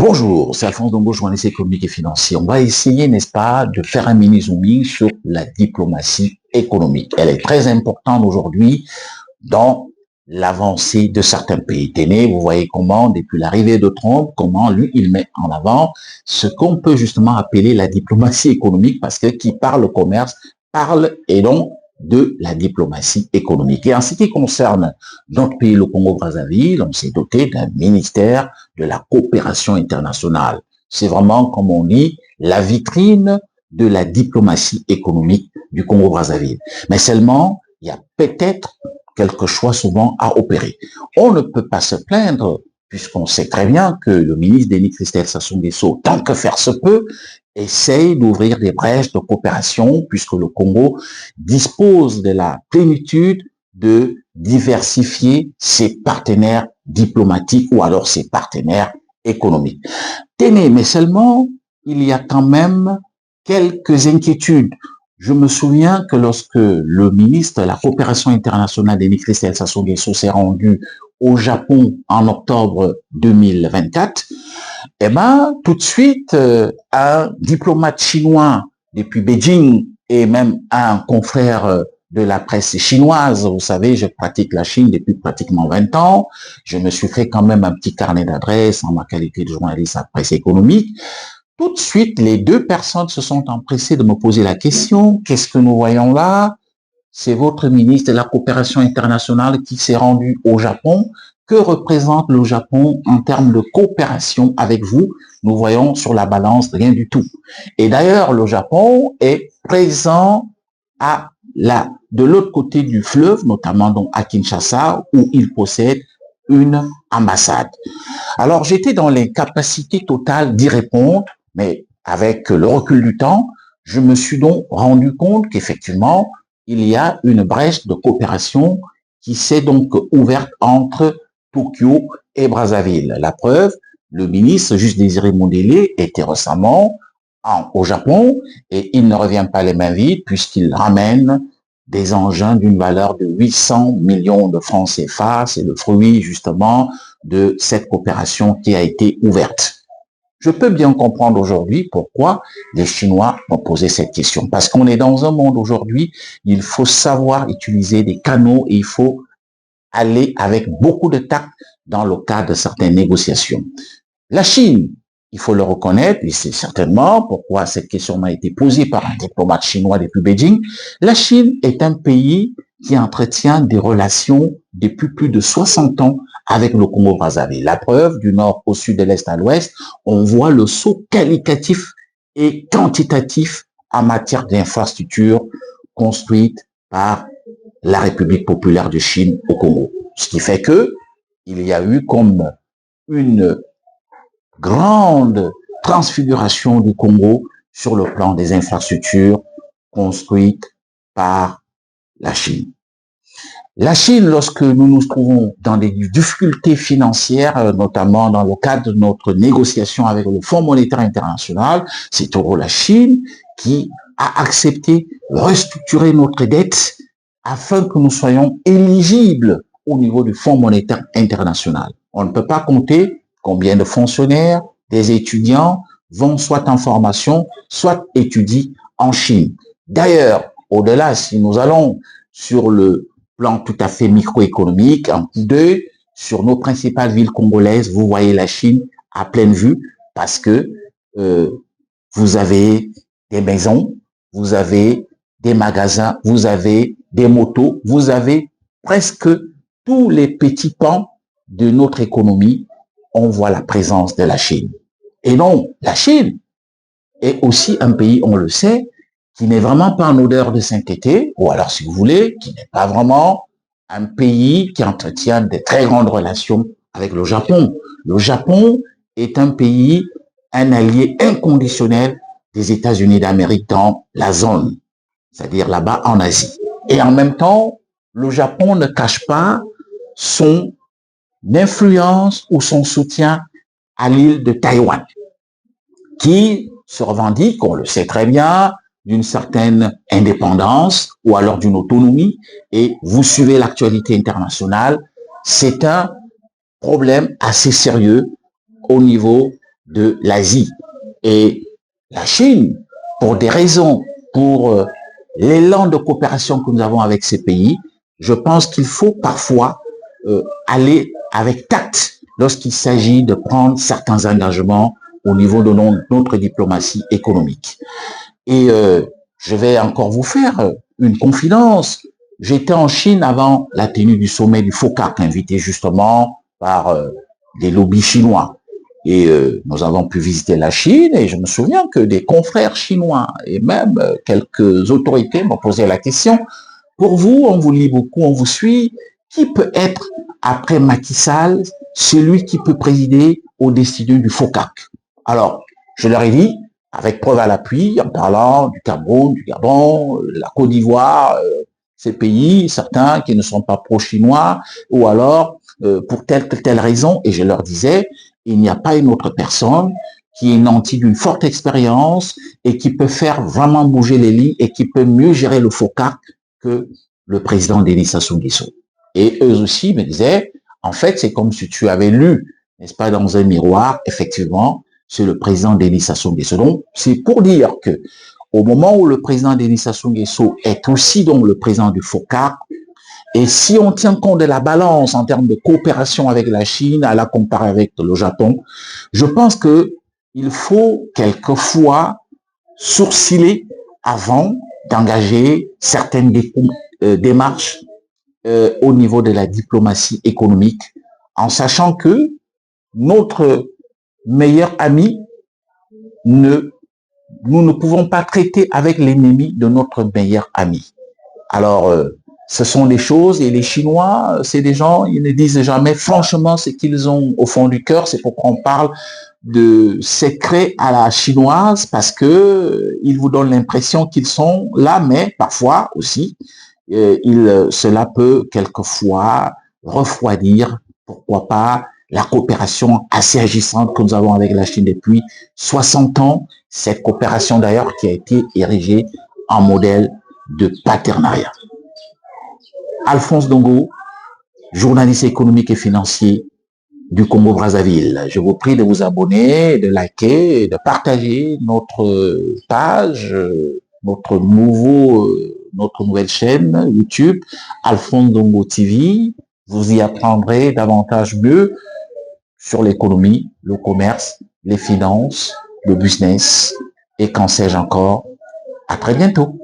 Bonjour, c'est Alphonse Dongo, journaliste économique et financier. On va essayer, n'est-ce pas, de faire un mini-zooming sur la diplomatie économique. Elle est très importante aujourd'hui dans l'avancée de certains pays. Tenez, vous voyez comment, depuis l'arrivée de Trump, comment lui, il met en avant ce qu'on peut justement appeler la diplomatie économique, parce que qui parle commerce, parle et donc de la diplomatie économique. Et en ce qui concerne notre pays, le Congo-Brazzaville, on s'est doté d'un ministère de la coopération internationale. C'est vraiment, comme on dit, la vitrine de la diplomatie économique du Congo-Brazzaville. Mais seulement, il y a peut-être quelques choix souvent à opérer. On ne peut pas se plaindre, puisqu'on sait très bien que le ministre Denis Christophe Sassou Nguesso, tant que faire se peut, essaye d'ouvrir des brèches de coopération, puisque le Congo dispose de la plénitude de diversifier ses partenaires diplomatiques ou alors ses partenaires économiques. Tenez, mais seulement, il y a quand même quelques inquiétudes. Je me souviens que lorsque le ministre de la coopération internationale, Denis Christophe Sassou Nguesso, s'est rendu au Japon en octobre 2024, eh ben, tout de suite, un diplomate chinois depuis Beijing et même un confrère de la presse chinoise, vous savez, je pratique la Chine depuis pratiquement 20 ans, je me suis fait quand même un petit carnet d'adresses en ma qualité de journaliste à presse économique. Tout de suite, les deux personnes se sont empressées de me poser la question, qu'est-ce que nous voyons là? C'est votre ministre de la coopération internationale qui s'est rendu au Japon. Que représente le Japon en termes de coopération avec vous? Nous voyons sur la balance rien du tout. Et d'ailleurs, le Japon est présent de l'autre côté du fleuve, notamment donc à Kinshasa, où il possède une ambassade. Alors, j'étais dans l'incapacité totale d'y répondre, mais avec le recul du temps, je me suis donc rendu compte qu'effectivement, il y a une brèche de coopération qui s'est donc ouverte entre Tokyo et Brazzaville. La preuve, le ministre Juste Désiré Mondélé était récemment au Japon et il ne revient pas les mains vides puisqu'il ramène des engins d'une valeur de 800 millions de francs CFA. C'est le fruit justement de cette coopération qui a été ouverte. Je peux bien comprendre aujourd'hui pourquoi les Chinois ont posé cette question. Parce qu'on est dans un monde aujourd'hui, il faut savoir utiliser des canaux et il faut aller avec beaucoup de tact dans le cadre de certaines négociations. La Chine, il faut le reconnaître, et c'est certainement pourquoi cette question m'a été posée par un diplomate chinois depuis Beijing. La Chine est un pays qui entretient des relations depuis plus de 60 ans avec le Congo-Brazzaville. La preuve, du nord au sud, de l'est à l'ouest, on voit le saut qualitatif et quantitatif en matière d'infrastructures construites par la République populaire de Chine au Congo. Ce qui fait que il y a eu comme une grande transfiguration du Congo sur le plan des infrastructures construites par la Chine. La Chine, lorsque nous nous trouvons dans des difficultés financières, notamment dans le cadre de notre négociation avec le Fonds monétaire international, c'est la Chine qui a accepté de restructurer notre dette afin que nous soyons éligibles au niveau du Fonds monétaire international. On ne peut pas compter combien de fonctionnaires, des étudiants vont soit en formation, soit étudient en Chine. D'ailleurs, au-delà, si nous allons sur le plan tout à fait microéconomique, en coup d'œil, sur nos principales villes congolaises, vous voyez la Chine à pleine vue parce que vous avez des maisons, vous avez des magasins, vous avez des motos, vous avez presque tous les petits pans de notre économie, on voit la présence de la Chine. Et non, la Chine est aussi un pays, on le sait, qui n'est vraiment pas en odeur de sainteté, ou alors si vous voulez, qui n'est pas vraiment un pays qui entretient de très grandes relations avec le Japon. Le Japon est un pays, un allié inconditionnel des États-Unis d'Amérique dans la zone, c'est-à-dire là-bas en Asie. Et en même temps, le Japon ne cache pas son influence ou son soutien à l'île de Taïwan, qui se revendique, on le sait très bien, d'une certaine indépendance ou alors d'une autonomie. Et vous suivez l'actualité internationale, c'est un problème assez sérieux au niveau de l'Asie. Et la Chine, pour des raisons, pour l'élan de coopération que nous avons avec ces pays, je pense qu'il faut parfois aller avec tact lorsqu'il s'agit de prendre certains engagements au niveau de notre diplomatie économique. Et je vais encore vous faire une confidence. J'étais en Chine avant la tenue du sommet du FOCAC, invité justement par des lobbies chinois. Et nous avons pu visiter la Chine et je me souviens que des confrères chinois et même quelques autorités m'ont posé la question, pour vous, on vous lit beaucoup, on vous suit, qui peut être, après Macky Sall, celui qui peut présider au décideur du FOCAC? Alors, je leur ai dit, avec preuve à l'appui, en parlant du Cameroun, du Gabon, de la Côte d'Ivoire, ces pays, certains qui ne sont pas pro-chinois, ou alors pour telle raison, et je leur disais, il n'y a pas une autre personne qui est nantie d'une forte expérience et qui peut faire vraiment bouger les lignes et qui peut mieux gérer le FOCAC que le président Denis Sassou Nguesso. Et eux aussi me disaient, en fait, c'est comme si tu avais lu, n'est-ce pas, dans un miroir, effectivement, c'est le président Denis Sassou Nguesso. Donc, c'est pour dire que au moment où le président Denis Sassou Nguesso est aussi donc le président du FOCAC, et si on tient compte de la balance en termes de coopération avec la Chine, à la comparer avec le Japon, je pense que il faut quelquefois sourciller avant d'engager certaines démarches au niveau de la diplomatie économique, en sachant que notre meilleur ami, nous ne pouvons pas traiter avec l'ennemi de notre meilleur ami. Alors, ce sont des choses, et les Chinois, c'est des gens, ils ne disent jamais franchement ce qu'ils ont au fond du cœur. C'est pourquoi on parle de secret à la chinoise, parce que ils vous donnent l'impression qu'ils sont là, mais parfois aussi, cela peut quelquefois refroidir, pourquoi pas, la coopération assez agissante que nous avons avec la Chine depuis 60 ans, cette coopération d'ailleurs qui a été érigée en modèle de partenariat. Alphonse Ndongo, journaliste économique et financier du Congo-Brazzaville. Je vous prie de vous abonner, de liker, de partager notre page, notre nouvelle chaîne YouTube, Alphonse Ndongo TV. Vous y apprendrez davantage mieux sur l'économie, le commerce, les finances, le business et qu'en sais-je encore. À très bientôt.